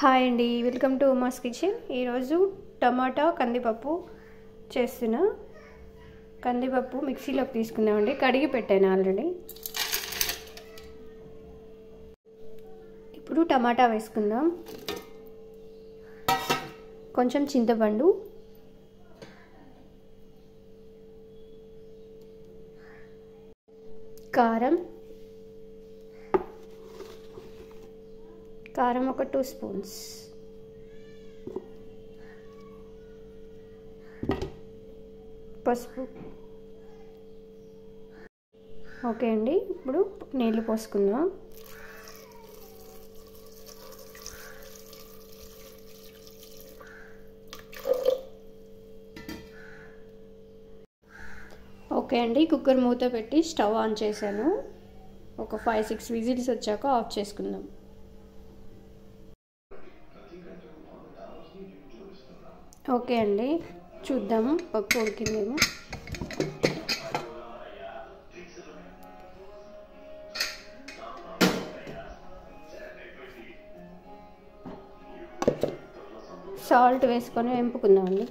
Hi అండి, welcome to Uma's kitchen. ఈరోజు టమాటా కందిపప్పు చేస్తున్నా. కందిపప్పు మిక్సీలోకి తీసుకుందామండి. కడిగి పెట్టాను ఆల్రెడీ. ఇప్పుడు టమాటా వేసుకుందాం. కొంచెం చింతపండు, కారం ఒక 2 స్పూన్స్, పసుపు. ఓకే అండి, ఇప్పుడు నీళ్ళు పోసుకుందాం. ఓకే అండి, కుక్కర్ మూత పెట్టి స్టవ్ ఆన్ చేశాను. ఒక 5-6 విజిల్స్ వచ్చాక ఆఫ్ చేసుకుందాం. ఓకే అండి, చూద్దాము పప్పు ఉడికిందేమో. సాల్ట్ వేసుకొని వేపుకుందామండి.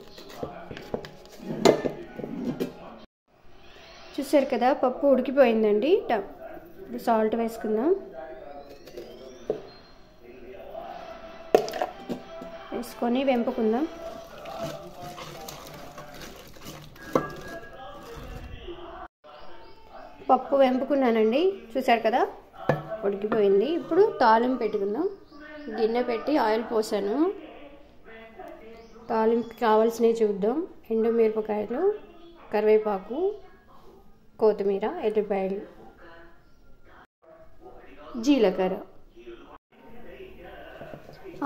చూసారు కదా, పప్పు ఉడికిపోయిందండి. ఇప్పుడు సాల్ట్ వేసుకుందాం. వేసుకొని వేపుకుందాం. పప్పు వేపుకున్నానండి, చూసారు కదా, ఉడికిపోయింది. ఇప్పుడు తాలింపు పెట్టుకుందాం. గిన్నె పెట్టి ఆయిల్ పోసాను. తాలింపుకి కావాల్సినవి చూద్దాం. ఎండుమిరపకాయలు, కరివేపాకు, కొత్తిమీర, ఎల్లిపాయలు, జీలకర్ర.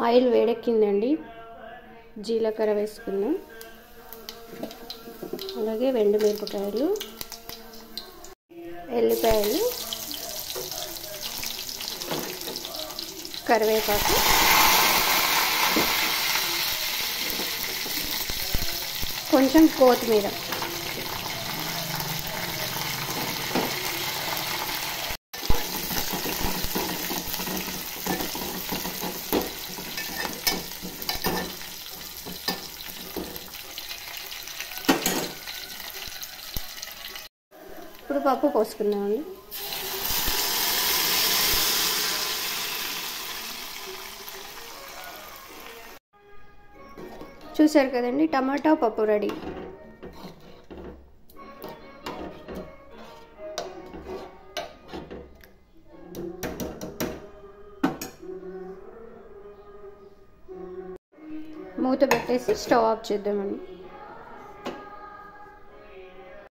ఆయిల్ వేడెక్కిందండి, జీలకర్ర వేసుకుందాం. అలాగే ఎండుమిరపకాయలు, ఎల్లిపాయలు, కరివేపాకు, కొంచెం కొత్తిమీర. ఇప్పుడు పప్పు పోసుకుందామండి. చూసారు కదండి, టమాటా పప్పు రెడీ. మూత పెట్టేసి స్టవ్ ఆఫ్ చేద్దామండి.